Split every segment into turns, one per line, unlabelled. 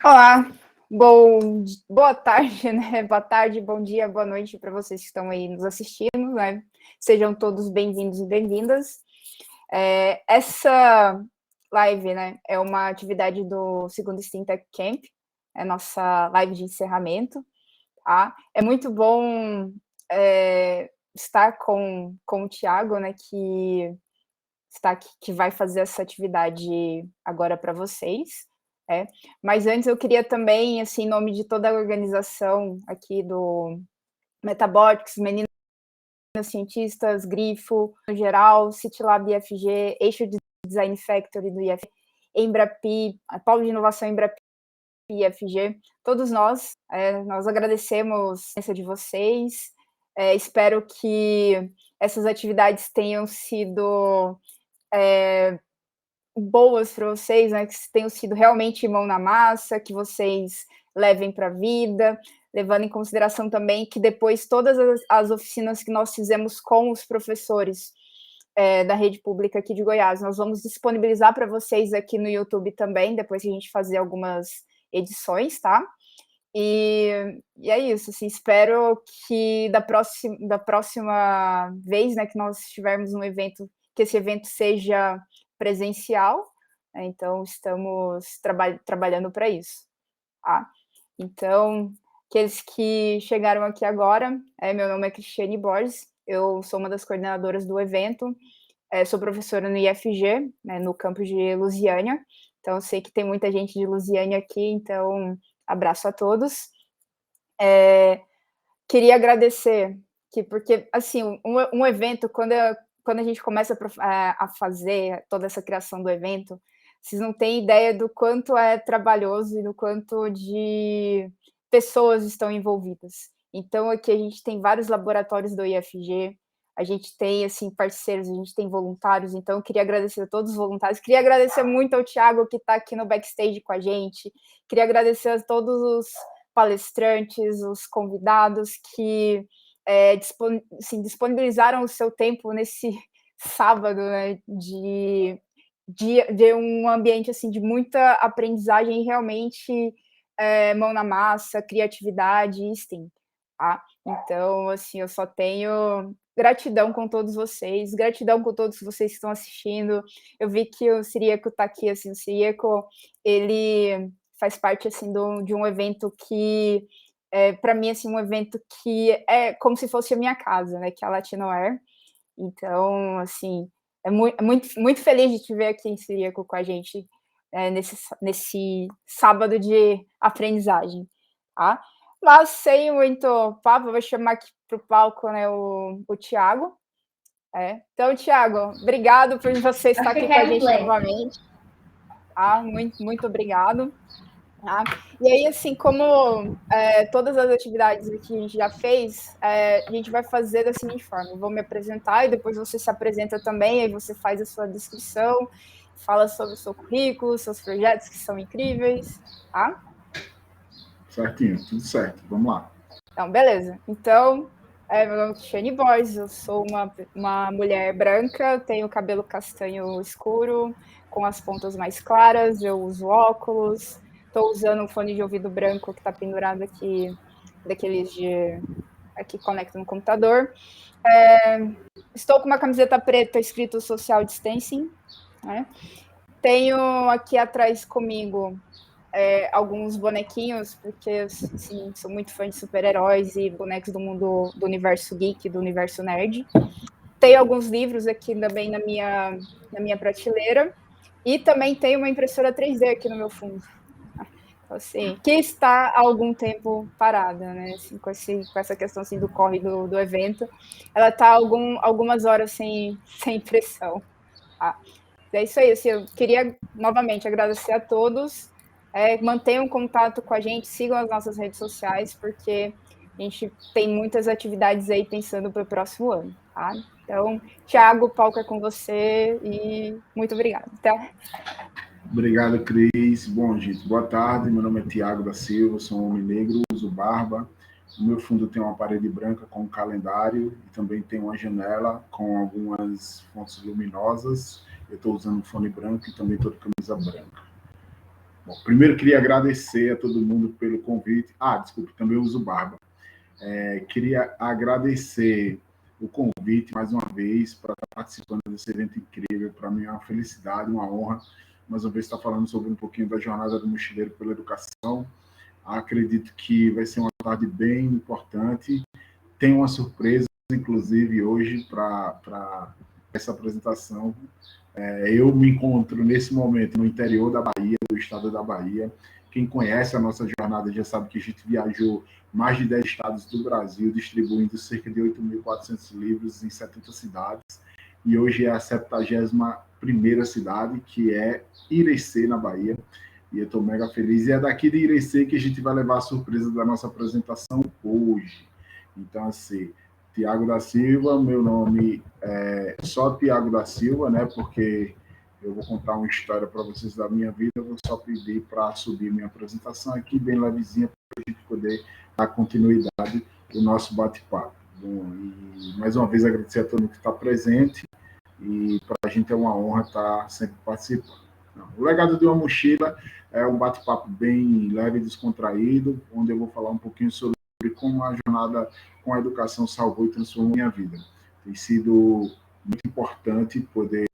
Olá, boa tarde, né? Boa tarde, bom dia, boa noite para vocês que estão aí nos assistindo, né? Sejam todos bem-vindos e bem-vindas. Essa live, né, é uma atividade do segundo Steam Tech Camp, é a nossa live de encerramento, tá? É muito bom estar com o Thiago, né, que está aqui, que vai fazer essa atividade agora para vocês. Mas antes eu queria também, assim, em nome de toda a organização aqui do Metabotics, Meninas Cientistas, Grifo, no geral, CityLab IFG, Eixo de Design Factory do IFG, Embrapi, a Polo de Inovação Embrapi IFG, todos nós agradecemos a presença de vocês, espero que essas atividades tenham sido boas para vocês, né, que tenham sido realmente mão na massa, que vocês levem para a vida, levando em consideração também que depois todas as oficinas que nós fizemos com os professores da rede pública aqui de Goiás, nós vamos disponibilizar para vocês aqui no YouTube também, depois que a gente fazer algumas edições, tá? E é isso, assim, espero que da próxima vez, né, que nós estivermos um evento, que esse evento seja presencial, né, então estamos trabalhando para isso, tá? Então, aqueles que chegaram aqui agora, meu nome é Cristiane Borges, eu sou uma das coordenadoras do evento, sou professora no IFG, né, no campus de Lusiânia, então eu sei que tem muita gente de Lusiânia aqui, então abraço a todos. Queria agradecer, porque assim, um evento, quando a gente começa a fazer toda essa criação do evento, vocês não têm ideia do quanto é trabalhoso e do quanto de pessoas estão envolvidas. Então, aqui a gente tem vários laboratórios do IFG, a gente tem assim parceiros, a gente tem voluntários, então eu queria agradecer a todos os voluntários, queria agradecer muito ao Thiago que está aqui no backstage com a gente, queria agradecer a todos os palestrantes, os convidados que disponibilizaram o seu tempo nesse sábado, né, de um ambiente assim de muita aprendizagem, realmente mão na massa, criatividade e STEAM, tá? Então, assim, eu só tenho gratidão com todos vocês, gratidão com todos vocês que estão assistindo. Eu vi que o Ciríaco está aqui, assim, o Ciríaco, ele faz parte, assim, de um evento que, para mim, assim, um evento que é como se fosse a minha casa, né, que é a Latinoair. Então, assim, muito feliz de te ver aqui em Ciríaco com a gente, nesse sábado de aprendizagem, tá? Mas sem muito papo, eu vou chamar aqui para o palco, né, o Thiago. Então, Thiago, obrigado por você estar aqui com a gente novamente. Tá? Muito obrigado. Tá? E aí, assim, como todas as atividades que a gente já fez, a gente vai fazer da seguinte forma: eu vou me apresentar e depois você se apresenta também, aí você faz a sua descrição, fala sobre o seu currículo, seus projetos que são incríveis, tá?
Certinho, tudo certo, vamos lá.
Então, beleza. Então, meu nome é Cristiane Borges, eu sou uma mulher branca, tenho cabelo castanho escuro, com as pontas mais claras, eu uso óculos, estou usando um fone de ouvido branco que está pendurado aqui, daqueles que conectam no computador. Estou com uma camiseta preta escrito Social Distancing, né? Tenho aqui atrás comigo alguns bonequinhos, porque assim, sou muito fã de super-heróis e bonecos do mundo do universo geek, do universo nerd. Tenho alguns livros aqui também na minha prateleira. E também tenho uma impressora 3D aqui no meu fundo. Assim, que está há algum tempo parada, né? Assim, com essa questão assim, do corre do evento. Ela está algumas horas sem impressão. Tá? É isso aí. Assim, eu queria novamente agradecer a todos. Mantenham contato com a gente, sigam as nossas redes sociais, porque a gente tem muitas atividades aí pensando para o próximo ano. Tá? Então, Thiago, o palco é com você e muito obrigada. Até.
Obrigado, Cris. Bom, gente, boa tarde. Meu nome é Tiago da Silva, sou um homem negro, uso barba. No meu fundo tem uma parede branca com um calendário e também tem uma janela com algumas fontes luminosas. Eu estou usando um fone branco e também estou de camisa branca. Bom, primeiro queria agradecer a todo mundo pelo convite. Desculpe, também uso barba. Queria agradecer o convite mais uma vez para estar participando desse evento incrível. Para mim é uma felicidade, uma honra, mais uma vez estar falando sobre um pouquinho da jornada do mochileiro pela educação. Acredito que vai ser uma tarde bem importante. Tem uma surpresa, inclusive, hoje para essa apresentação. Eu me encontro nesse momento no interior da Bahia, do estado da Bahia. Quem conhece a nossa jornada já sabe que a gente viajou mais de 10 estados do Brasil, distribuindo cerca de 8.400 livros em 70 cidades. E hoje é a 71ª cidade, que é Irecê, na Bahia. E eu estou mega feliz. E é daqui de Irecê que a gente vai levar a surpresa da nossa apresentação hoje. Então, assim, Tiago da Silva, meu nome é só Tiago da Silva, né? Porque eu vou contar uma história para vocês da minha vida. Eu vou só pedir para subir minha apresentação aqui, bem levezinha, para a gente poder dar continuidade do nosso bate-papo. E mais uma vez agradecer a todo mundo que está presente. E para a gente é uma honra estar sempre participando. O Legado de uma Mochila é um bate-papo bem leve e descontraído, onde eu vou falar um pouquinho sobre como a jornada com a educação salvou e transformou minha vida. Tem sido muito importante poder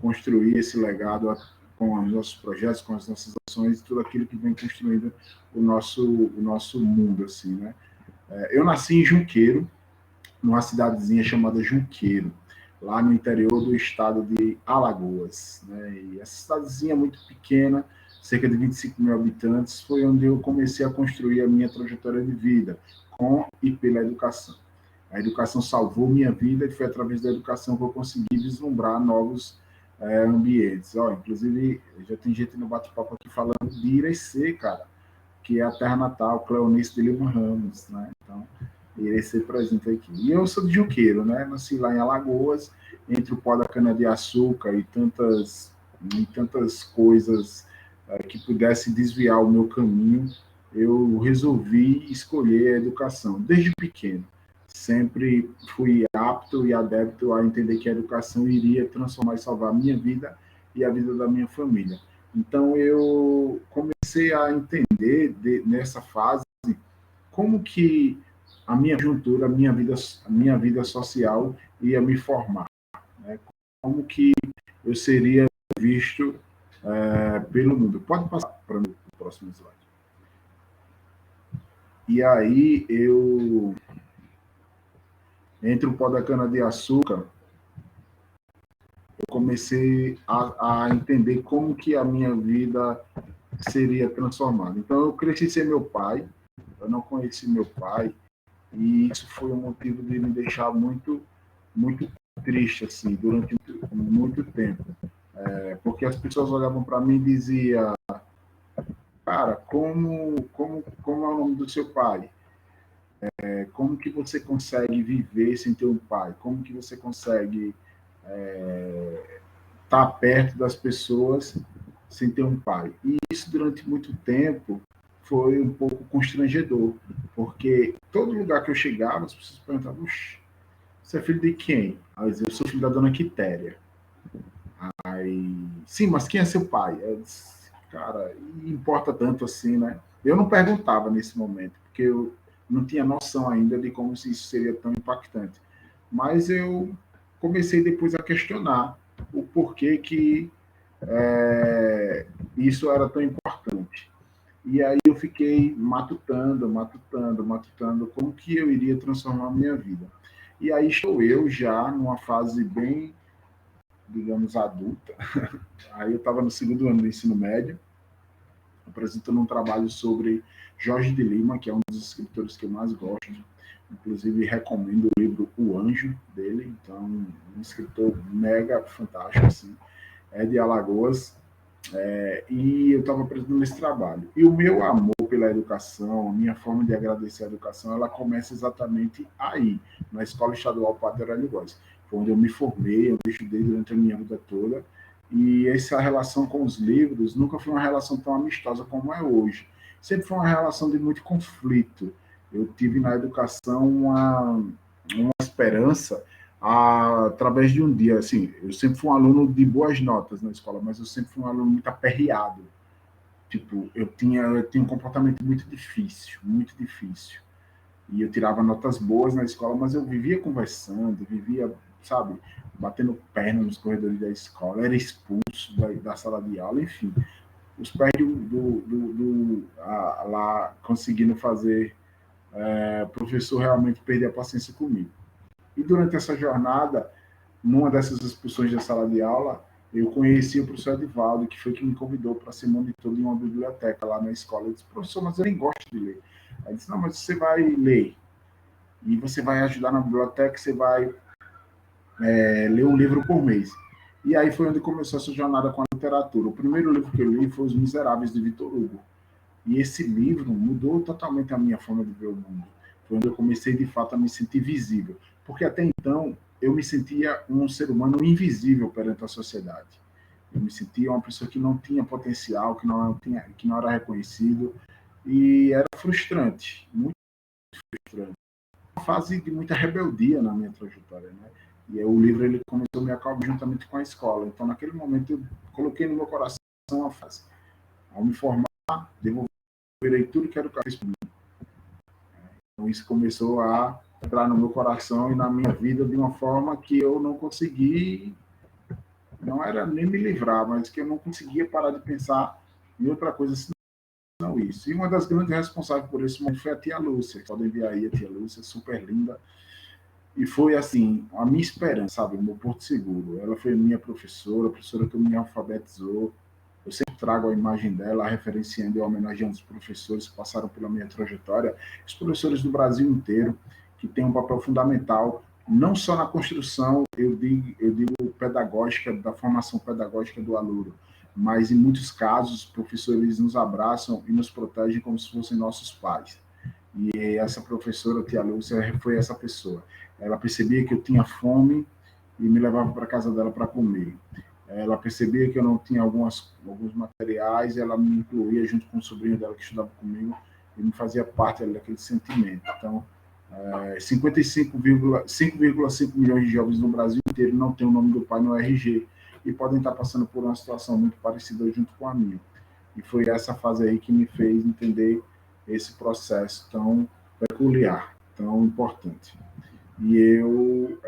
construir esse legado com os nossos projetos, com as nossas ações e tudo aquilo que vem construindo o nosso mundo, assim, né? Eu nasci em Junqueiro, numa cidadezinha chamada Junqueiro, lá no interior do estado de Alagoas, né? E essa cidadezinha muito pequena, cerca de 25 mil habitantes, foi onde eu comecei a construir a minha trajetória de vida, com e pela educação. A educação salvou minha vida e foi através da educação que eu consegui vislumbrar novos ambientes. Inclusive, já tem gente no bate-papo aqui falando de Irecê, cara, que é a terra natal, Cleonice de Lima Ramos, né? Então, irei ser presente aqui. E eu sou de Junqueiro, né? Nasci lá em Alagoas, entre o pó da cana-de-açúcar e tantas coisas que pudesse desviar o meu caminho, eu resolvi escolher a educação, desde pequeno. Sempre fui apto e adepto a entender que a educação iria transformar e salvar a minha vida e a vida da minha família. Então, eu comecei a entender, nessa fase, como que a minha juntura, a minha vida social ia me formar, né? Como que eu seria visto pelo mundo. Pode passar para o próximo slide. E aí entre o pó da cana-de-açúcar, eu comecei a entender como que a minha vida seria transformada. Então, eu cresci sem meu pai, eu não conheci meu pai, e isso foi um motivo de me deixar muito, muito triste, assim, durante muito tempo. Porque as pessoas olhavam para mim e diziam, cara, como é o nome do seu pai? Como que você consegue viver sem ter um pai? Como que você consegue estar perto das pessoas sem ter um pai? E isso, durante muito tempo, foi um pouco constrangedor, porque todo lugar que eu chegava, as pessoas perguntavam, você é filho de quem? Aí eu sou filho da dona Quitéria. Aí, sim, mas quem é seu pai? Eu disse, cara, importa tanto assim, né? Eu não perguntava nesse momento, porque eu não tinha noção ainda de como isso seria tão impactante. Mas eu comecei depois a questionar o porquê que isso era tão importante. E aí eu fiquei matutando como que eu iria transformar a minha vida. E aí estou eu já numa fase bem, digamos, adulta. Aí eu estava no segundo ano do ensino médio, apresentando um trabalho sobre Jorge de Lima, que é um dos escritores que eu mais gosto. Inclusive, recomendo o livro O Anjo, dele. Então, um escritor mega fantástico, assim. É de Alagoas. E eu estava apresentando esse trabalho. E o meu amor pela educação, a minha forma de agradecer a educação, ela começa exatamente aí, na Escola Estadual Padre Aurélio Góes. Foi onde eu me formei, eu estudei durante a minha vida toda. E essa relação com os livros nunca foi uma relação tão amistosa como é hoje. Sempre foi uma relação de muito conflito. Eu tive na educação uma esperança através de um dia, assim, eu sempre fui um aluno de boas notas na escola, mas eu sempre fui um aluno muito aperreado. Tipo, eu tinha um comportamento muito difícil, muito difícil. E eu tirava notas boas na escola, mas eu vivia conversando, vivia, sabe, batendo perna nos corredores da escola, era expulso da sala de aula, enfim. Os pais lá conseguindo fazer o professor realmente perder a paciência comigo. E durante essa jornada, numa dessas expulsões da sala de aula, eu conheci o professor Edivaldo, que foi que me convidou para ser monitor de uma biblioteca lá na escola. Eu disse, professor, mas eu nem gosto de ler. Ele disse, não, mas você vai ler. E você vai ajudar na biblioteca, você vai ler um livro por mês. E aí foi onde começou essa jornada com a literatura. O primeiro livro que eu li foi Os Miseráveis, de Victor Hugo. E esse livro mudou totalmente a minha forma de ver o mundo. Foi onde eu comecei, de fato, a me sentir visível. Porque até então, eu me sentia um ser humano invisível perante a sociedade. Eu me sentia uma pessoa que não tinha potencial, que não era reconhecido. E era frustrante, muito frustrante. Uma fase de muita rebeldia na minha trajetória, né? E aí, o livro ele começou a me acalmar juntamente com a escola. Então, naquele momento, eu coloquei no meu coração a fase. Ao me formar, devolverei tudo que era educação. Então, isso começou a entrar no meu coração e na minha vida de uma forma que eu não consegui, não era nem me livrar, mas que eu não conseguia parar de pensar em outra coisa senão isso. E uma das grandes responsáveis por esse momento foi a tia Lúcia. Podem ver aí a tia Lúcia, super linda. E foi assim, a minha esperança, sabe, o meu porto seguro. Ela foi minha professora, a professora que me alfabetizou. Eu sempre trago a imagem dela, referenciando e homenageando os professores que passaram pela minha trajetória, os professores do Brasil inteiro, que têm um papel fundamental, não só na construção, eu digo pedagógica, da formação pedagógica do aluno, mas em muitos casos, os professores nos abraçam e nos protegem como se fossem nossos pais. E essa professora, tia Lúcia, foi essa pessoa. Ela percebia que eu tinha fome e me levava para a casa dela para comer. Ela percebia que eu não tinha alguns materiais, ela me incluía junto com o sobrinho dela que estudava comigo e me fazia parte daquele sentimento. Então, 5,5 milhões de jovens no Brasil inteiro não têm o nome do pai no RG e podem estar passando por uma situação muito parecida junto com a minha. E foi essa fase aí que me fez entender esse processo tão peculiar, tão importante. E eu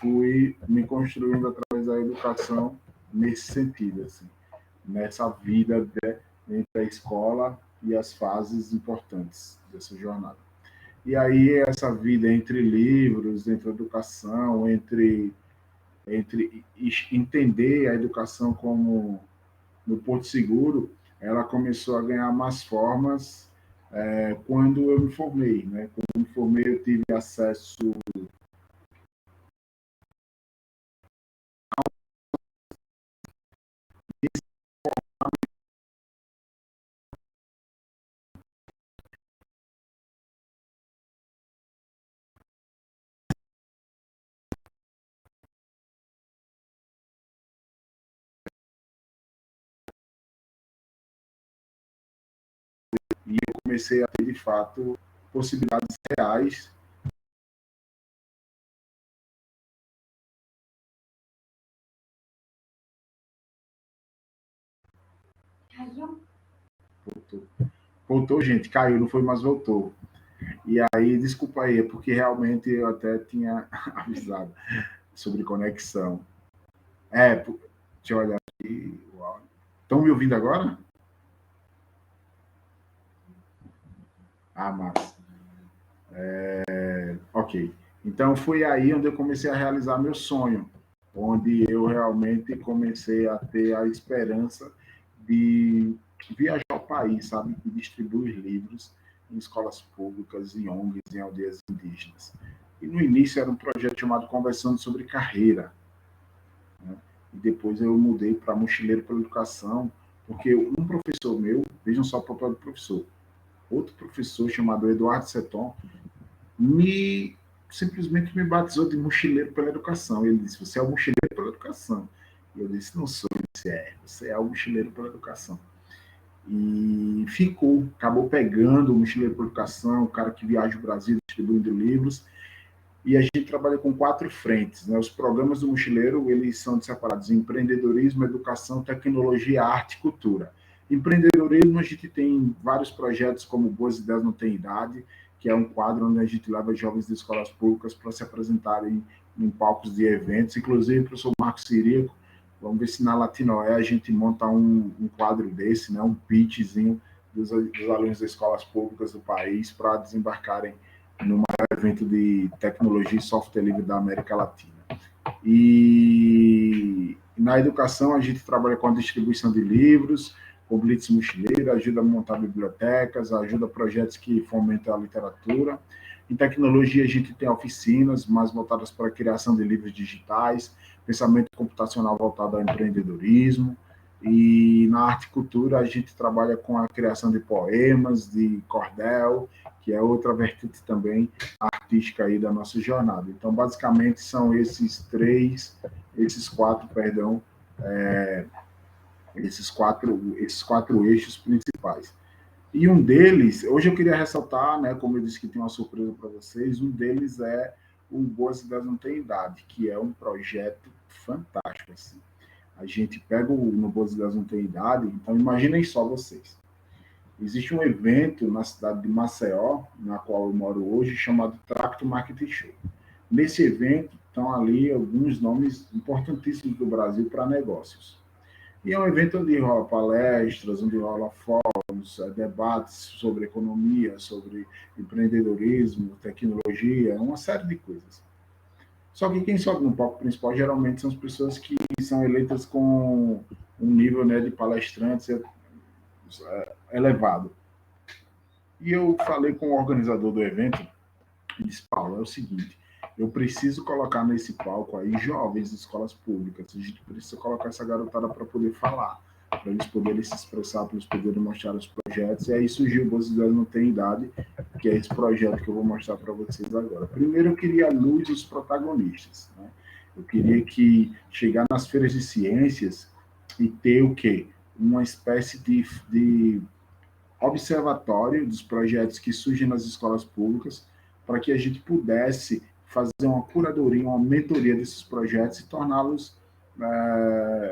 fui me construindo através da educação nesse sentido, assim, nessa vida entre a escola e as fases importantes dessa jornada. E aí essa vida entre livros, entre educação, entre entender a educação como no Porto Seguro, ela começou a ganhar mais formas quando eu me formei, né? Quando eu me formei, eu tive acesso e eu comecei a ter, de fato, possibilidades reais. Voltou, gente, caiu, não foi, mas voltou. E aí, desculpa aí, é porque realmente eu até tinha avisado sobre conexão. Deixa eu olhar aqui. Estão me ouvindo agora? Ah, massa. Ok. Então, foi aí onde eu comecei a realizar meu sonho, onde eu realmente comecei a ter a esperança de viajar ao país, sabe? E distribuir livros em escolas públicas, em ONGs, em aldeias indígenas. E no início era um projeto chamado Conversando sobre Carreira, né? E depois eu mudei para Mochileiro pela Educação, porque um professor meu, vejam só o papel do professor, outro professor chamado Eduardo Seton, me simplesmente me batizou de mochileiro pela educação. Ele disse: "Você é o mochileiro pela educação". E eu disse: "Não sou". Ele disse: "Você é o mochileiro pela educação". E ficou, acabou pegando o mochileiro pela educação, o cara que viaja o Brasil distribuindo livros. E a gente trabalha com 4 frentes, né? Os programas do mochileiro, eles são separados em empreendedorismo, educação, tecnologia, arte e cultura. Empreendedorismo, a gente tem vários projetos como Boas Ideias Não Tem Idade, que é um quadro onde a gente leva jovens de escolas públicas para se apresentarem em palcos de eventos, inclusive o professor Marcos Sirico, vamos ver se na Latinoé a gente monta um quadro desse, né, um pitchzinho dos alunos das escolas públicas do país para desembarcarem no maior evento de tecnologia e software livre da América Latina. E na educação a gente trabalha com a distribuição de livros, com blitz mochileiro, ajuda a montar bibliotecas, ajuda projetos que fomentam a literatura. Em tecnologia, a gente tem oficinas mais voltadas para a criação de livros digitais, pensamento computacional voltado ao empreendedorismo. E na arte e cultura, a gente trabalha com a criação de poemas, de cordel, que é outra vertente também artística aí da nossa jornada. Então, basicamente, são esses quatro eixos principais. E um deles, hoje eu queria ressaltar, né, como eu disse que tem uma surpresa para vocês, um deles é o Boas Ideias Não Tem Idade, que é um projeto fantástico. Assim. A gente pega no Boas Ideias Não Tem Idade, então imaginem só vocês. Existe um evento na cidade de Maceió, na qual eu moro hoje, chamado Tracto Marketing Show. Nesse evento estão ali alguns nomes importantíssimos do Brasil para negócios. E é um evento onde rola palestras, onde rola fóruns, debates sobre economia, sobre empreendedorismo, tecnologia, uma série de coisas. Só que quem sobe no palco principal geralmente são as pessoas que são eleitas com um nível, né, de palestrantes elevado. E eu falei com o organizador do evento e disse, Paulo, é o seguinte, eu preciso colocar nesse palco aí jovens de escolas públicas, a gente precisa colocar essa garotada para poder falar, para eles poderem se expressar, para eles poderem mostrar os projetos, e aí surgiu o Boas Ideias Não Tem Idade, que é esse projeto que eu vou mostrar para vocês agora. Primeiro eu queria a luz dos protagonistas, né? Eu queria que chegar nas feiras de ciências e ter o quê? Uma espécie de observatório dos projetos que surgem nas escolas públicas, para que a gente pudesse fazer uma curadoria, uma mentoria desses projetos e torná-los,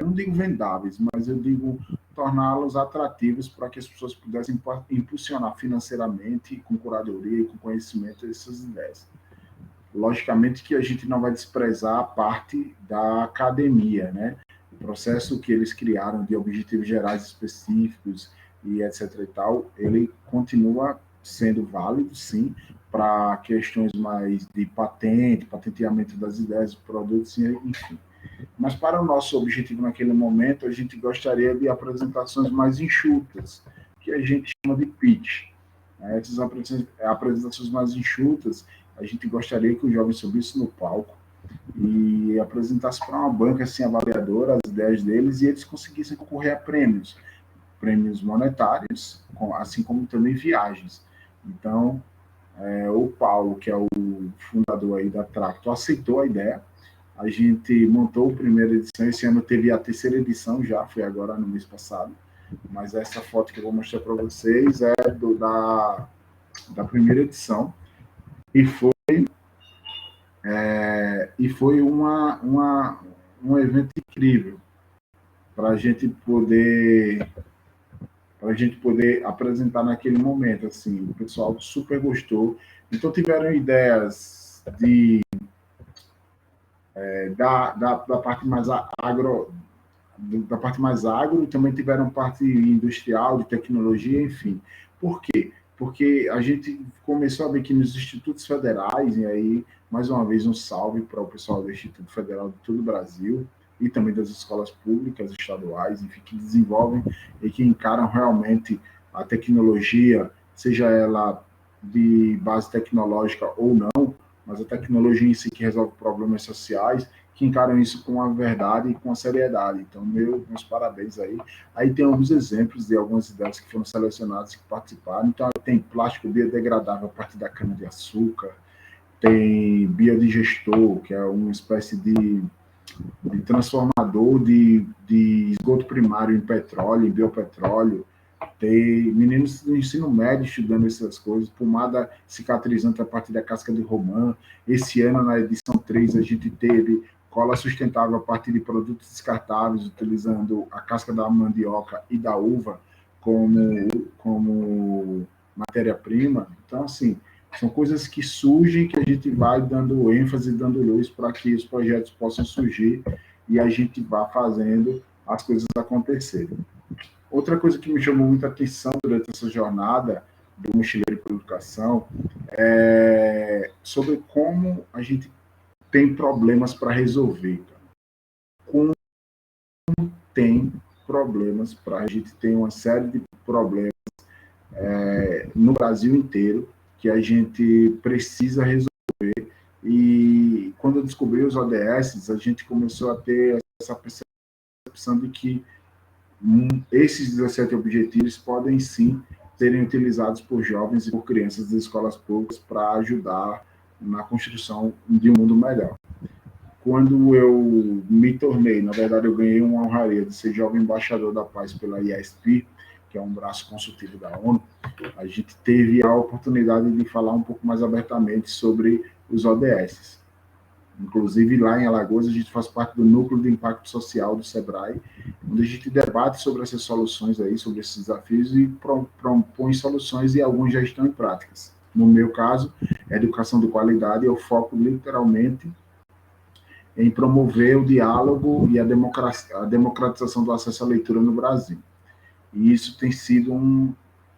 não digo vendáveis, mas eu digo torná-los atrativos para que as pessoas pudessem impulsionar financeiramente, com curadoria e com conhecimento essas ideias. Logicamente que a gente não vai desprezar a parte da academia, né? O processo que eles criaram de objetivos gerais específicos e etc e tal, ele continua sendo válido, sim, para questões mais de patente, patenteamento das ideias, dos produtos, enfim. Mas para o nosso objetivo naquele momento, a gente gostaria de apresentações mais enxutas, que a gente chama de pitch. Essas apresentações mais enxutas, a gente gostaria que o jovem subisse no palco e apresentasse para uma banca assim, avaliadora as ideias deles e eles conseguissem concorrer a prêmios monetários, assim como também viagens. Então, o Paulo, que é o fundador aí da Tracto, aceitou a ideia. A gente montou a primeira edição, esse ano teve a terceira edição já, foi agora no mês passado, mas essa foto que eu vou mostrar para vocês é da primeira edição, e foi um evento incrível para a gente poder apresentar naquele momento, assim, o pessoal super gostou. Então tiveram ideias da parte mais agro, também tiveram parte industrial, de tecnologia, enfim. Por quê? Porque a gente começou a ver que nos institutos federais, e aí, mais uma vez, um salve para o pessoal do Instituto Federal de todo o Brasil, e também das escolas públicas, estaduais, enfim, que desenvolvem e que encaram realmente a tecnologia, seja ela de base tecnológica ou não, mas a tecnologia em si que resolve problemas sociais, que encaram isso com a verdade e com a seriedade. Então, meus parabéns aí. Aí tem alguns exemplos de algumas ideias que foram selecionadas que participaram. Então, tem plástico biodegradável a partir da cana-de-açúcar, tem biodigestor, que é uma espécie de transformador de esgoto primário em petróleo, em biopetróleo, tem meninos do ensino médio estudando essas coisas, pomada cicatrizante a partir da casca de romã. Esse ano, na edição 3, a gente teve cola sustentável a partir de produtos descartáveis, utilizando a casca da mandioca e da uva como matéria-prima. Então, assim, são coisas que surgem, que a gente vai dando ênfase, dando luz para que os projetos possam surgir e a gente vá fazendo as coisas acontecerem. Outra coisa que me chamou muita atenção durante essa jornada do Mochileiro para a Educação é sobre como a gente tem problemas para resolver. Como tem problemas para a gente tem uma série de problemas no Brasil inteiro que a gente precisa resolver. E quando eu descobri os ODS, a gente começou a ter essa percepção de que esses 17 objetivos podem sim serem utilizados por jovens e por crianças das escolas públicas para ajudar na construção de um mundo melhor. Quando eu me tornei, na verdade, eu ganhei uma honraria de ser jovem embaixador da paz pela IASP, que é um braço consultivo da ONU, a gente teve a oportunidade de falar um pouco mais abertamente sobre os ODS. Inclusive, lá em Alagoas, a gente faz parte do Núcleo de Impacto Social do SEBRAE, onde a gente debate sobre essas soluções aí, sobre esses desafios e propõe soluções e alguns já estão em práticas. No meu caso, a educação de qualidade, eu foco literalmente em promover o diálogo e a democratização do acesso à leitura no Brasil. E isso tem sido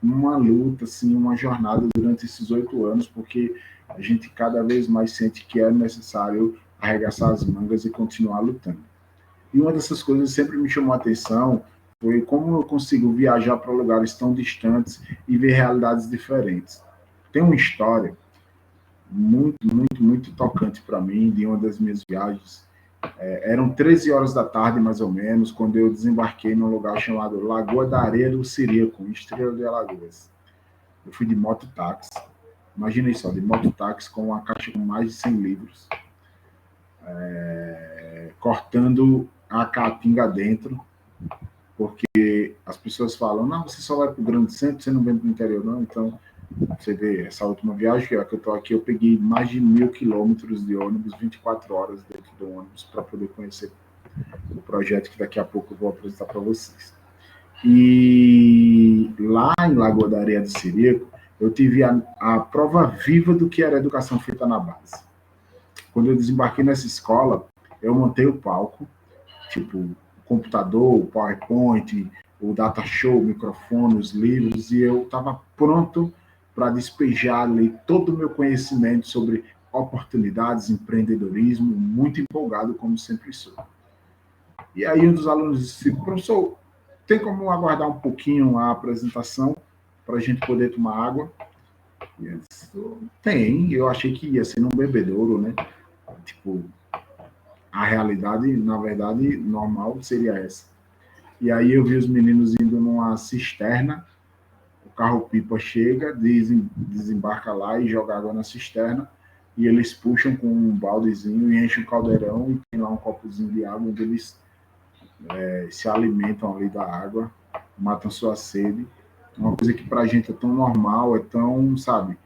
uma luta, assim, uma jornada durante esses 8 anos, porque a gente cada vez mais sente que é necessário arregaçar as mangas e continuar lutando. E uma dessas coisas que sempre me chamou a atenção foi como eu consigo viajar para lugares tão distantes e ver realidades diferentes. Tem uma história muito, muito, muito tocante para mim de uma das minhas viagens. Eram 13 horas da tarde, mais ou menos, quando eu desembarquei num lugar chamado Lagoa da Areia do Siríaco, em Estrela de Alagoas. Eu fui de mototáxi. Imagina isso, de mototáxi com uma caixa com mais de 100 livros, cortando a caatinga dentro, porque as pessoas falam, não, você só vai para o grande centro, você não vem para o interior, não. Então, você vê, essa última viagem que eu estou aqui, eu peguei mais de 1.000 quilômetros de ônibus, 24 horas dentro do ônibus, para poder conhecer o projeto que daqui a pouco eu vou apresentar para vocês. E lá em Lagoa da Areia do Siríaco, eu tive a prova viva do que era educação feita na base. Quando eu desembarquei nessa escola, eu montei o palco, tipo, o computador, o PowerPoint, o data show, o microfone, os livros, e eu estava pronto para despejar ali todo o meu conhecimento sobre oportunidades, empreendedorismo, muito empolgado, como sempre sou. E aí um dos alunos disse, professor, tem como aguardar um pouquinho a apresentação para a gente poder tomar água? E eu disse, tem, eu achei que ia ser num bebedouro, né? Tipo, a realidade, na verdade, normal seria essa. E aí eu vi os meninos indo numa cisterna, o carro-pipa chega, desembarca lá e joga água na cisterna, e eles puxam com um baldezinho e enchem o caldeirão e tem lá um copozinho de água onde eles se alimentam ali da água, matam sua sede. Uma coisa que para a gente é tão normal, é tão, sabe,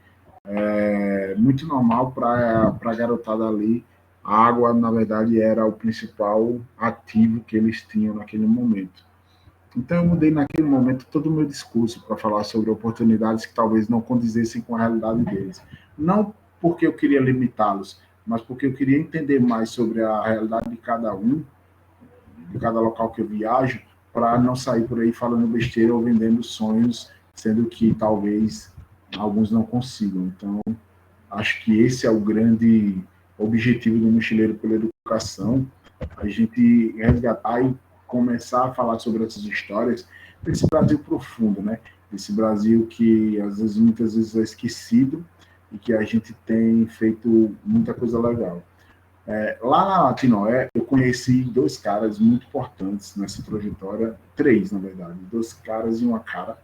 muito normal para a garotada ali. A água, na verdade, era o principal ativo que eles tinham naquele momento. Então, eu mudei naquele momento todo o meu discurso para falar sobre oportunidades que talvez não condizessem com a realidade deles. Não porque eu queria limitá-los, mas porque eu queria entender mais sobre a realidade de cada um, de cada local que eu viajo, para não sair por aí falando besteira ou vendendo sonhos, sendo que talvez alguns não consigam. Então, acho que esse é o grande objetivo do Mochileiro pela Educação, a gente resgatar e começar a falar sobre essas histórias desse Brasil profundo, né? Desse Brasil que às vezes, muitas vezes é esquecido e que a gente tem feito muita coisa legal. Lá na Latinoé, eu conheci 2 caras muito importantes nessa trajetória, 3, na verdade, 2 caras e uma cara,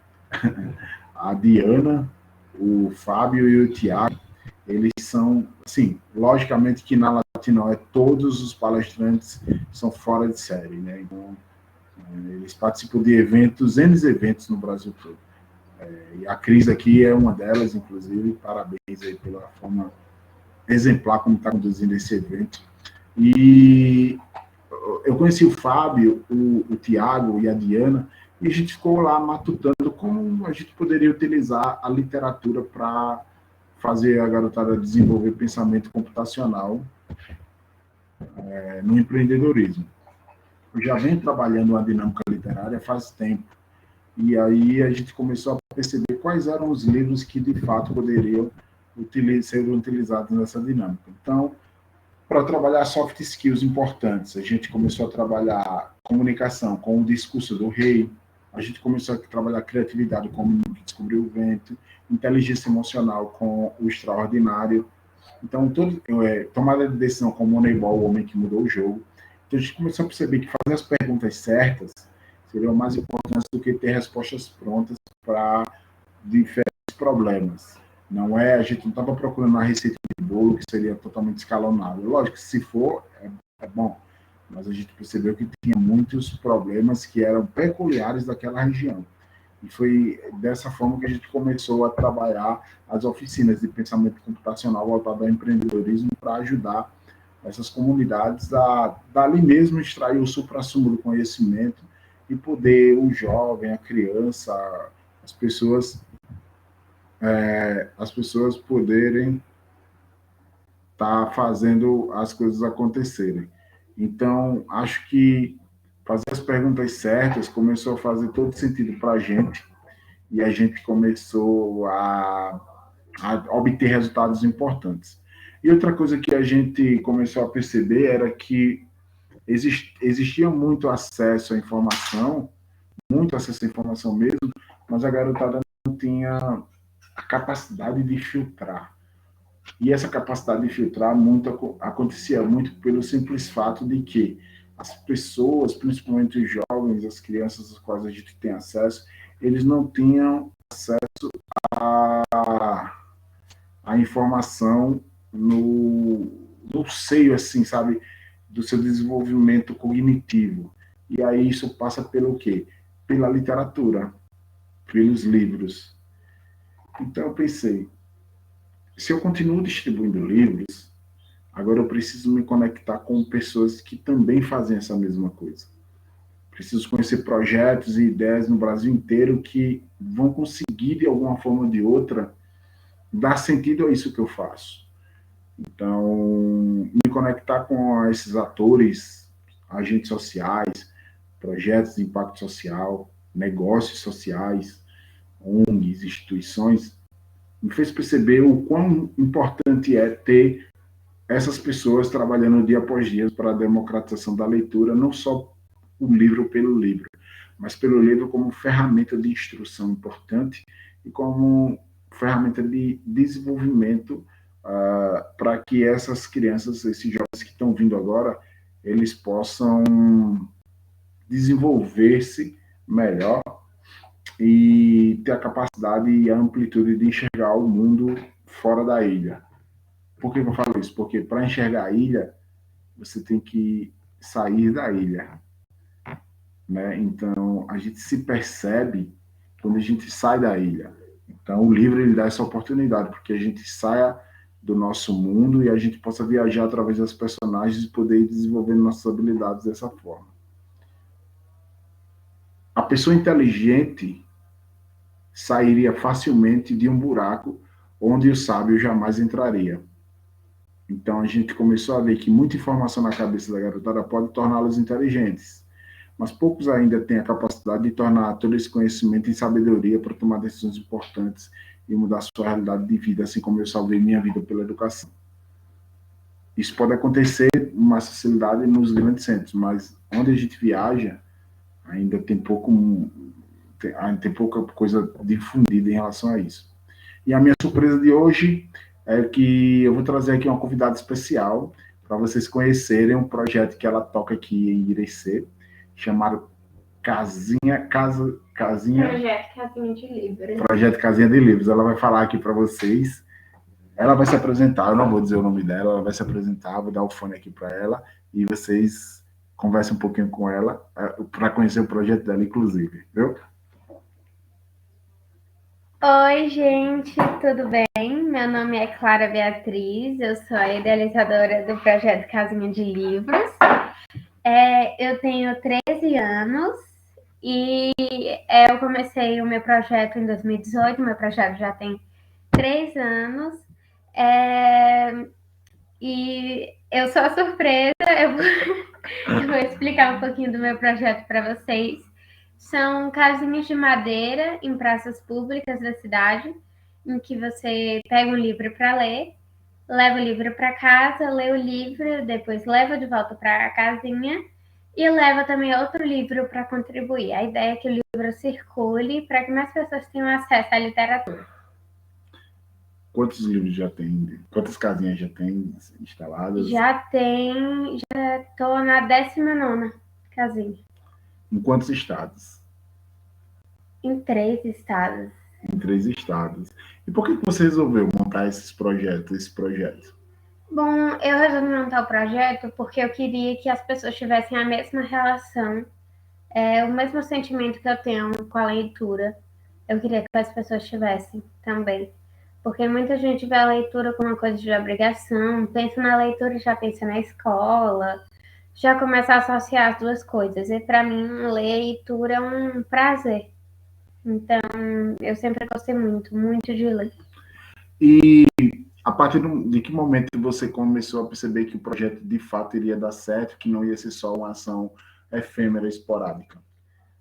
a Diana, o Fábio e o Tiago. Eles são, assim, logicamente que na Latinoé todos os palestrantes são fora de série, né? Então, eles participam de eventos, N eventos no Brasil todo. E a Cris aqui é uma delas, inclusive, parabéns aí pela forma exemplar como está conduzindo esse evento. E eu conheci o Fábio, o Tiago e a Diana, e a gente ficou lá matutando como a gente poderia utilizar a literatura para fazer a garotada desenvolver pensamento computacional no empreendedorismo. Eu já venho trabalhando uma dinâmica literária faz tempo, e aí a gente começou a perceber quais eram os livros que, de fato, poderiam ser utilizados nessa dinâmica. Então, para trabalhar soft skills importantes, a gente começou a trabalhar comunicação com o discurso do rei, a gente começou a trabalhar criatividade com o menino que descobriu o vento, inteligência emocional com o extraordinário. Então, tomada de decisão com o Moneyball, o homem que mudou o jogo. Então, a gente começou a perceber que fazer as perguntas certas seriam mais importantes do que ter respostas prontas para diferentes problemas. Não é, a gente não estava procurando uma receita de bolo que seria totalmente escalonável. Lógico que se for, é bom, mas a gente percebeu que tinha muitos problemas que eram peculiares daquela região. E foi dessa forma que a gente começou a trabalhar as oficinas de pensamento computacional voltado ao empreendedorismo para ajudar essas comunidades a, dali mesmo, extrair o suprassumo do conhecimento e poder o jovem, a criança, as pessoas poderem estar fazendo as coisas acontecerem. Então, acho que fazer as perguntas certas começou a fazer todo sentido para a gente, e a gente começou a obter resultados importantes. E outra coisa que a gente começou a perceber era que existia muito acesso à informação, mesmo, mas a garotada não tinha a capacidade de filtrar. E essa capacidade de filtrar acontecia muito pelo simples fato de que as pessoas, principalmente os jovens, as crianças às quais a gente tem acesso, eles não tinham acesso à informação no seio, assim, sabe, do seu desenvolvimento cognitivo. E aí isso passa pelo quê? Pela literatura, pelos livros. Então eu pensei, se eu continuo distribuindo livros, agora eu preciso me conectar com pessoas que também fazem essa mesma coisa. Preciso conhecer projetos e ideias no Brasil inteiro que vão conseguir, de alguma forma ou de outra, dar sentido a isso que eu faço. Então, me conectar com esses atores, agentes sociais, projetos de impacto social, negócios sociais, ONGs, instituições, me fez perceber o quão importante é ter essas pessoas trabalhando dia após dia para a democratização da leitura, não só o livro pelo livro, mas pelo livro como ferramenta de instrução importante e como ferramenta de desenvolvimento para que essas crianças, esses jovens que estão vindo agora, eles possam desenvolver-se melhor e ter a capacidade e a amplitude de enxergar o mundo fora da ilha. Por que eu falo isso? Porque para enxergar a ilha, você tem que sair da ilha. Né? Então, a gente se percebe quando a gente sai da ilha. Então, o livro ele dá essa oportunidade, porque a gente saia do nosso mundo e a gente possa viajar através das personagens e poder ir desenvolvendo nossas habilidades dessa forma. A pessoa inteligente sairia facilmente de um buraco onde o sábio jamais entraria. Então, a gente começou a ver que muita informação na cabeça da garotada pode torná-los inteligentes, mas poucos ainda têm a capacidade de tornar todo esse conhecimento em sabedoria para tomar decisões importantes e mudar a sua realidade de vida, assim como eu salvei minha vida pela educação. Isso pode acontecer com mais facilidade nos grandes centros, mas onde a gente viaja, ainda tem pouca coisa difundida em relação a isso. E a minha surpresa de hoje é que eu vou trazer aqui uma convidada especial para vocês conhecerem um projeto que ela toca aqui em Irecê, chamado Projeto Casinha de Livros. Projeto Casinha de Livros. Ela vai falar aqui para vocês. Ela vai se apresentar, eu não vou dizer o nome dela, ela vai se apresentar, vou dar o fone aqui para ela e vocês conversem um pouquinho com ela para conhecer o projeto dela, inclusive, viu?
Oi, gente, tudo bem? Meu nome é Clara Beatriz, eu sou a idealizadora do projeto Casinha de Livros. Eu tenho 13 anos E eu comecei o meu projeto em 2018, meu projeto já tem 3 anos. E eu sou a surpresa, eu vou explicar um pouquinho do meu projeto para vocês. São casinhas de madeira em praças públicas da cidade, em que você pega um livro para ler, leva o livro para casa, lê o livro, depois leva de volta para a casinha e leva também outro livro para contribuir. A ideia é que o livro circule para que mais pessoas tenham acesso à literatura.
Quantos livros já tem? Quantas casinhas já tem instaladas?
Já estou na 19ª casinha.
Em quantos estados?
Em 3 estados.
Em 3 estados. E por que você resolveu montar esse projeto?
Bom, eu resolvi montar o projeto porque eu queria que as pessoas tivessem a mesma relação, o mesmo sentimento que eu tenho com a leitura. Eu queria que as pessoas tivessem também. Porque muita gente vê a leitura como uma coisa de obrigação, pensa na leitura e já pensa na escola, já começa a associar as duas coisas. E para mim, leitura é um prazer. Então, eu sempre gostei muito, muito de ler.
E a partir de que momento você começou a perceber que o projeto de fato iria dar certo, que não ia ser só uma ação efêmera, esporádica?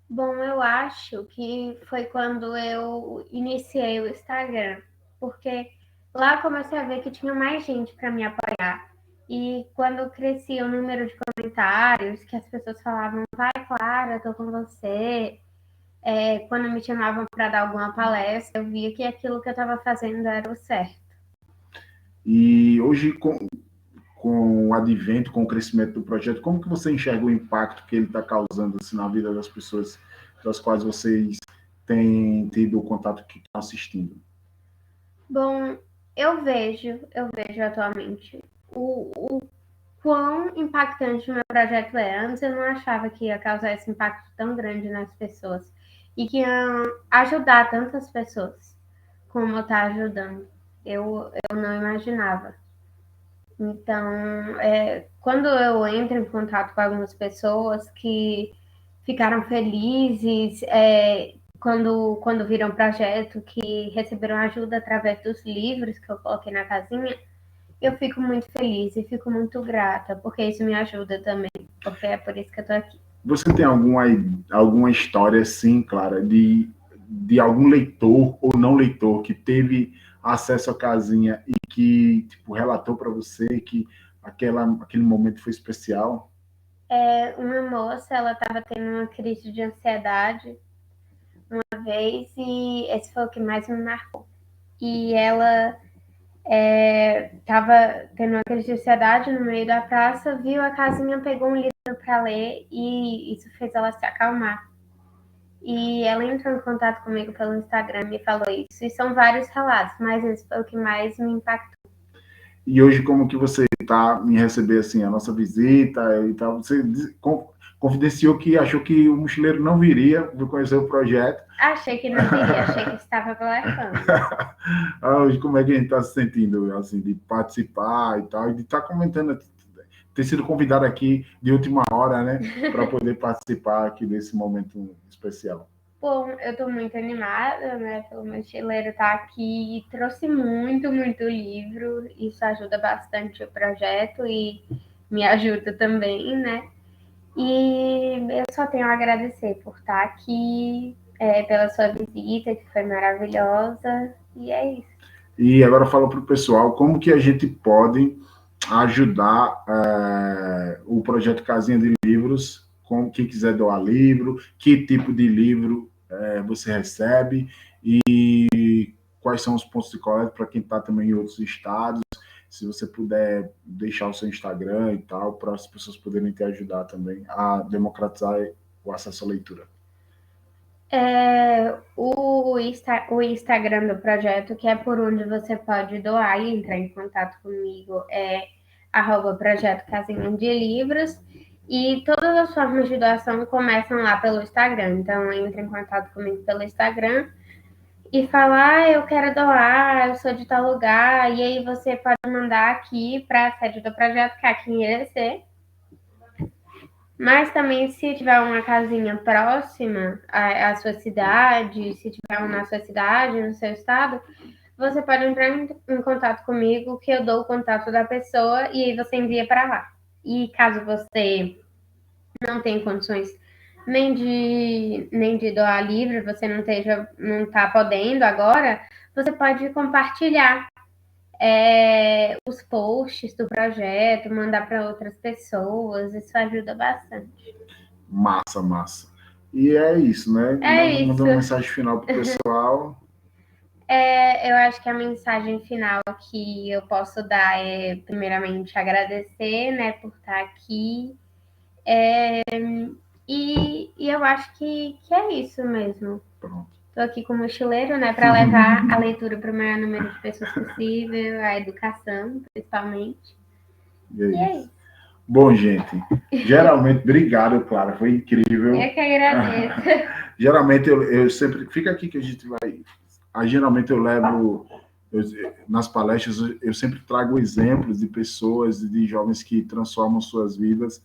Bom, eu acho que foi quando eu iniciei o Instagram, porque lá comecei a ver que tinha mais gente para me apoiar. E quando crescia o número de comentários, que as pessoas falavam, vai, Clara, tô com você. Quando me chamavam para dar alguma palestra, eu via que aquilo que eu estava fazendo era o certo.
E hoje, com o advento, com o crescimento do projeto, como que você enxerga o impacto que ele está causando assim, na vida das pessoas das quais vocês têm tido o contato que estão assistindo?
Bom, eu vejo atualmente o quão impactante o meu projeto é. Antes eu não achava que ia causar esse impacto tão grande nas pessoas e que ia ajudar tantas pessoas como está ajudando. Eu não imaginava. Então, quando eu entro em contato com algumas pessoas que ficaram felizes, quando viram um projeto, que receberam ajuda através dos livros que eu coloquei na casinha, eu fico muito feliz e fico muito grata, porque isso me ajuda também, porque é por isso que eu tô aqui.
Você tem alguma história, assim, Clara, de algum leitor ou não leitor que teve acesso à casinha e que tipo, relatou para você que aquele momento foi especial?
Uma moça, ela estava tendo uma crise de ansiedade uma vez e esse foi o que mais me marcou. E ela estava tendo uma crise de ansiedade no meio da praça, viu a casinha, pegou um livro para ler e isso fez ela se acalmar. E ela entrou em contato comigo pelo Instagram e falou isso. E são vários relatos, mas esse foi o que mais me impactou.
E hoje, como que você está em receber assim, a nossa visita e tal? Você confidenciou que achou que o mochileiro não viria, viu conhecer o projeto.
Achei que não viria, achei que estava blefando.
Hoje, como é que a gente está se sentindo, assim, de participar e tal, e de estar comentando, ter sido convidado aqui de última hora, né, para poder participar aqui desse momento especial?
Bom, eu estou muito animada, né, pelo mochileiro estar aqui e trouxe muito, muito livro. Isso ajuda bastante o projeto e me ajuda também, né? E eu só tenho a agradecer por estar aqui, pela sua visita, que foi maravilhosa, e é isso.
E agora fala para o pessoal como que a gente pode ajudar o projeto Casinha de Livros, com quem quiser doar livro, que tipo de livro você recebe e quais são os pontos de coleta para quem está também em outros estados. Se você puder deixar o seu Instagram e tal, para as pessoas poderem te ajudar também a democratizar o acesso à leitura.
O Instagram do projeto, que é por onde você pode doar e entrar em contato comigo, é @projeto Casinha de Livros. E todas as formas de doação começam lá pelo Instagram. Então, entre em contato comigo pelo Instagram e falar, eu quero doar, eu sou de tal lugar. E aí você pode mandar aqui para a sede do projeto, que é aqui em Irecê. Mas também, se tiver uma casinha próxima à sua cidade, se tiver uma na sua cidade, no seu estado, você pode entrar em contato comigo, que eu dou o contato da pessoa e aí você envia para lá. E caso você não tenha condições nem de doar livre, você não está podendo agora, você pode compartilhar os posts do projeto, mandar para outras pessoas, isso ajuda bastante.
Massa, massa. E é isso, né? Mandar uma mensagem final para o pessoal.
Eu acho que a mensagem final que eu posso dar é, primeiramente, agradecer, né, por estar aqui. E eu acho que é isso mesmo.
Pronto.
Estou aqui com o mochileiro, né, para levar a leitura para o maior número de pessoas possível, a educação, principalmente.
E é isso. Bom, gente, geralmente, obrigado, Clara, foi incrível.
Eu que agradeço.
Geralmente, eu sempre... Fica aqui que a gente vai... Geralmente, eu levo... nas palestras, eu sempre trago exemplos de pessoas, de jovens que transformam suas vidas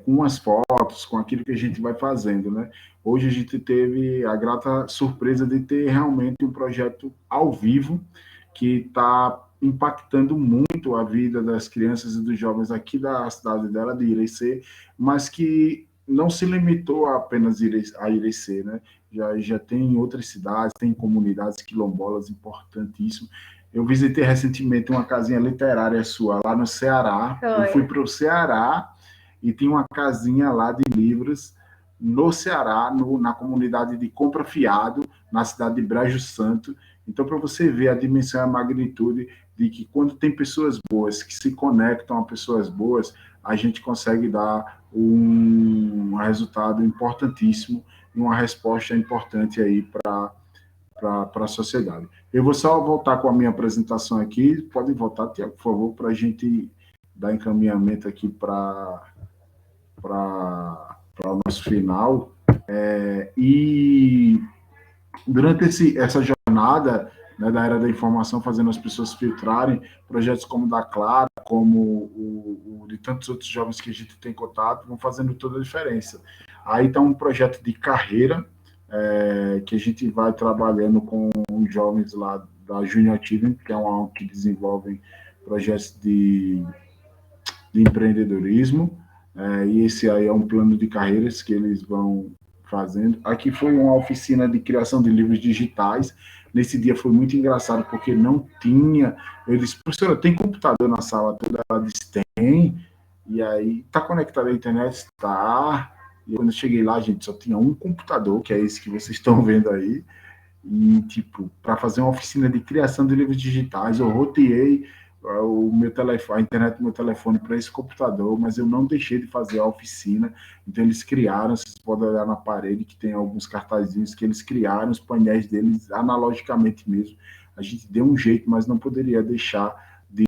com as fotos, com aquilo que a gente vai fazendo, né? Hoje a gente teve a grata surpresa de ter realmente um projeto ao vivo que está impactando muito a vida das crianças e dos jovens aqui da cidade dela, de Irecê, mas que não se limitou a apenas a Irecê, né? Já tem outras cidades, tem comunidades quilombolas importantíssimas. Eu visitei recentemente uma casinha literária sua lá no Ceará. Eu fui para o Ceará e tinha uma casinha lá de livros no Ceará, na comunidade de Compra Fiado, na cidade de Brejo Santo. Então, para você ver a dimensão e a magnitude de que quando tem pessoas boas que se conectam a pessoas boas, a gente consegue dar um resultado importantíssimo e uma resposta importante aí para a sociedade. Eu vou só voltar com a minha apresentação aqui. Podem voltar, Tiago, por favor, para a gente dar encaminhamento aqui para o nosso final. E durante essa jornada, né, da era da informação, fazendo as pessoas filtrarem, projetos como o da Clara, como o de tantos outros jovens que a gente tem contato, vão fazendo toda a diferença. Aí está um projeto de carreira, que a gente vai trabalhando com os jovens lá da Junior Achievement, que é uma ONG que desenvolve projetos de empreendedorismo, e esse aí é um plano de carreiras que eles vão fazendo. Aqui foi uma oficina de criação de livros digitais. Nesse dia foi muito engraçado, porque não tinha... Eu disse, professora, tem computador na sala toda? Ela disse, tem. E aí, está conectado à internet? Está. E quando eu cheguei lá, gente, só tinha um computador, que é esse que vocês estão vendo aí. E, tipo, para fazer uma oficina de criação de livros digitais, eu roteei o meu telefone, a internet do meu telefone para esse computador, mas eu não deixei de fazer a oficina. Então eles criaram, vocês podem olhar na parede que tem alguns cartazinhos que eles criaram, os painéis deles analogicamente mesmo. A gente deu um jeito, mas não poderia deixar de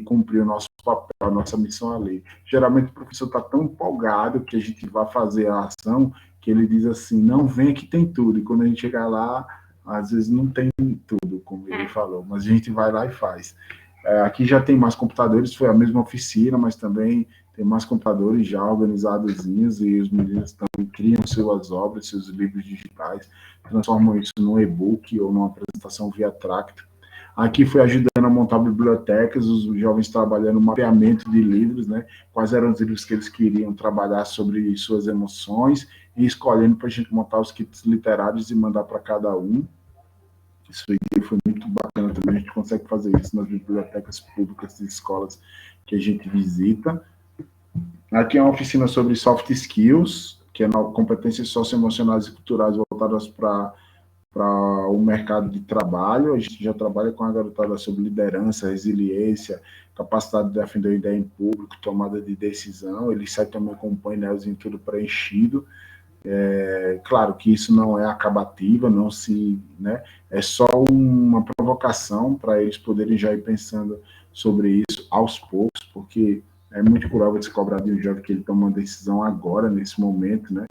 cumprir o nosso papel, a nossa missão ali. Geralmente o professor está tão empolgado que a gente vai fazer a ação que ele diz assim, não, vem que tem tudo. E quando a gente chegar lá, às vezes não tem tudo, como ele falou, mas a gente vai lá e faz. Aqui já tem mais computadores, foi a mesma oficina, mas também tem mais computadores já organizadozinhos e os meninos também criam suas obras, seus livros digitais, transformam isso num e-book ou numa apresentação via Tracto. Aqui foi ajudando a montar bibliotecas, os jovens trabalhando mapeamento de livros, né? Quais eram os livros que eles queriam trabalhar sobre suas emoções e escolhendo para a gente montar os kits literários e mandar para cada um. Isso aí foi muito bacana também, a gente consegue fazer isso nas bibliotecas públicas e escolas que a gente visita. Aqui é uma oficina sobre soft skills, que é competências socioemocionais e culturais voltadas para o mercado de trabalho. A gente já trabalha com a garotada sobre liderança, resiliência, capacidade de defender a ideia em público, tomada de decisão. Ele sai também com um painelzinho tudo preenchido. Claro que isso não é acabativa, não se, né, é só uma provocação para eles poderem já ir pensando sobre isso aos poucos, porque é muito cruel você cobrar de um jovem que ele toma uma decisão agora, nesse momento, né?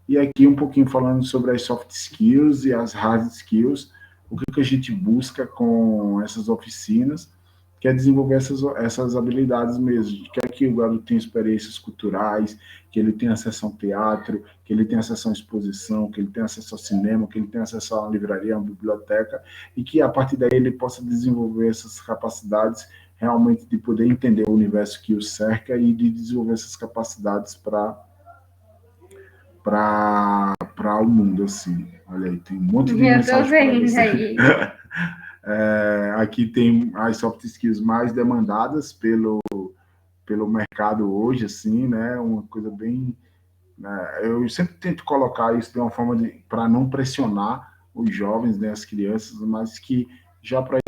E aqui um pouquinho falando sobre as soft skills e as hard skills, o que a gente busca com essas oficinas, quer desenvolver essas habilidades mesmo, quer que o garoto tenha experiências culturais, que ele tenha acesso ao teatro, que ele tenha acesso à exposição, que ele tenha acesso ao cinema, que ele tenha acesso a uma livraria, a uma biblioteca, e que a partir daí ele possa desenvolver essas capacidades realmente de poder entender o universo que o cerca e de desenvolver essas capacidades para o mundo, assim. Olha aí, tem um monte de mensagem para você. Aí. Aqui tem as soft skills mais demandadas pelo mercado hoje, assim, né? Uma coisa bem... eu sempre tento colocar isso de uma forma para não pressionar os jovens, né, as crianças, mas que já para ir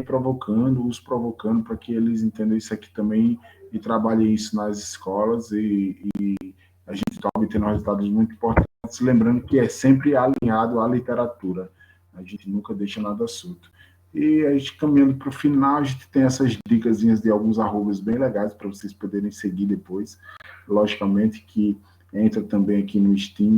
os provocando para que eles entendam isso aqui também e trabalhem isso nas escolas e a gente está obtendo resultados muito importantes, lembrando que é sempre alinhado à literatura, a gente nunca deixa nada solto. E a gente caminhando para o final, a gente tem essas dicasinhas de alguns arrobas bem legais para vocês poderem seguir depois, logicamente que entra também aqui no Steam,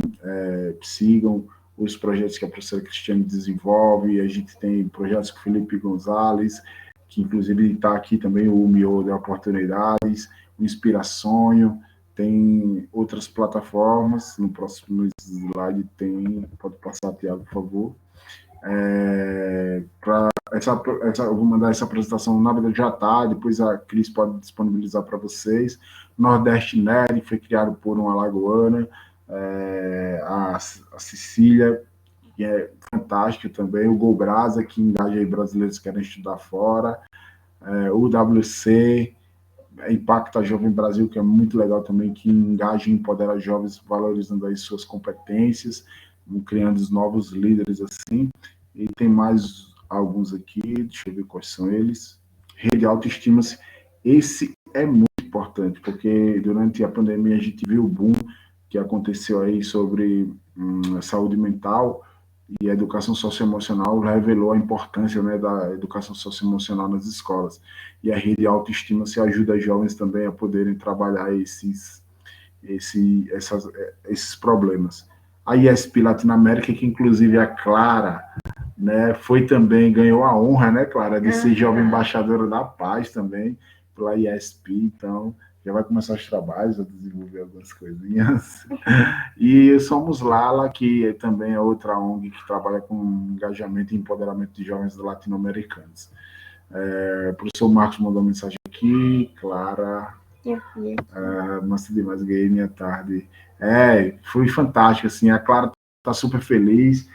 sigam os projetos que a professora Cristiane desenvolve, a gente tem projetos com o Felipe Gonzalez, que inclusive está aqui também, o Mio de Oportunidades, o Inspirações, tem outras plataformas, no próximo slide tem, pode passar, Tiago, por favor. Eu vou mandar essa apresentação, na verdade já está, depois a Cris pode disponibilizar para vocês. Nordeste Nerd foi criado por uma alagoana, a Cecília, que é fantástica também, o GoBrasa, que engaja aí brasileiros que querem estudar fora, o WC, Impacta Jovem Brasil, que é muito legal também, que engaja e empodera jovens, valorizando aí suas competências, criando os novos líderes assim. E tem mais alguns aqui, deixa eu ver quais são eles. Rede Autoestima, esse é muito importante, porque durante a pandemia a gente viu o boom que aconteceu aí sobre saúde mental, e a educação socioemocional revelou a importância, né, da educação socioemocional nas escolas. E a rede autoestima se ajuda jovens também a poderem trabalhar esses problemas. A ISP Latinoamérica, que inclusive a Clara, né, ganhou a honra, né, Clara, de ser jovem embaixadora da paz também, pela ISP, então já vai começar os trabalhos, a desenvolver algumas coisinhas. E Somos Lala, que também é outra ONG que trabalha com engajamento e empoderamento de jovens latino-americanos. O professor Marcos mandou uma mensagem aqui, Clara. Nossa, demais, ganhei minha tarde. Foi fantástico, assim, a Clara está super feliz.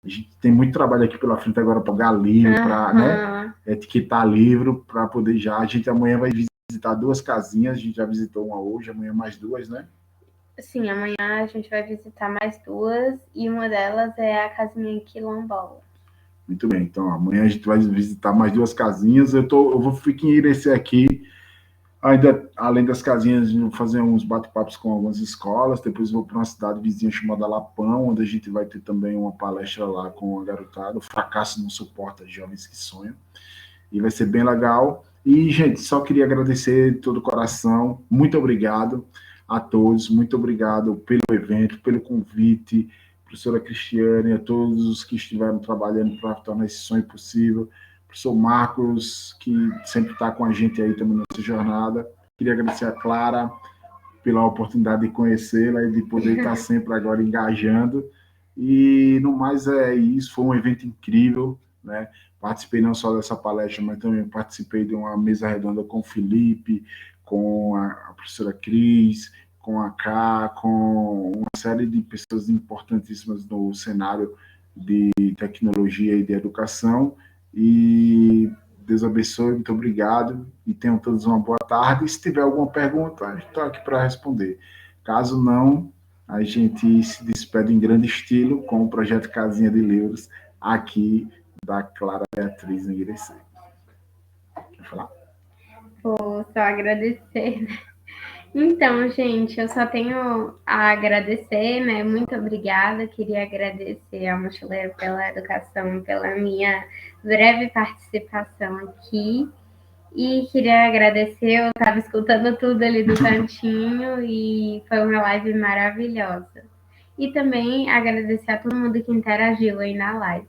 A gente tem muito trabalho aqui pela frente agora para pagar livro, para, né, etiquetar livro, para poder já. A gente amanhã vai visitar 2 casinhas, a gente já visitou uma hoje, amanhã mais 2, né?
Sim, amanhã a gente vai visitar mais 2 e uma delas é a casinha quilombola.
Muito bem, então amanhã a gente vai visitar mais 2 casinhas. Eu vou ficar em Irecê aqui, ainda além das casinhas, vou fazer uns bate-papos com algumas escolas, depois vou para uma cidade vizinha chamada Lapão, onde a gente vai ter também uma palestra lá com a garotada, o fracasso não suporta jovens que sonham, e vai ser bem legal. E, gente, só queria agradecer de todo o coração, muito obrigado a todos, muito obrigado pelo evento, pelo convite, professora Cristiane, a todos os que estiveram trabalhando para tornar esse sonho possível, professor Marcos, que sempre está com a gente aí também nessa jornada. Queria agradecer a Clara pela oportunidade de conhecê-la e de poder estar sempre agora engajando. E, no mais, é isso. Foi um evento incrível, né? Participei não só dessa palestra, mas também participei de uma mesa redonda com o Felipe, com a professora Cris, com a Ká, com uma série de pessoas importantíssimas no cenário de tecnologia e de educação. E Deus abençoe, muito obrigado e tenham todos uma boa tarde. E se tiver alguma pergunta, estou aqui para responder. Caso não, a gente se despede em grande estilo com o projeto Casinha de Livros aqui da Clara Beatriz em Irecê. Quer falar?
Vou só agradecer. Então, gente, eu só tenho a agradecer, né? Muito obrigada. Queria agradecer ao Mochileiro pela educação, pela minha breve participação aqui. E queria agradecer, eu estava escutando tudo ali do cantinho e foi uma live maravilhosa. E também agradecer a todo mundo que interagiu aí na live.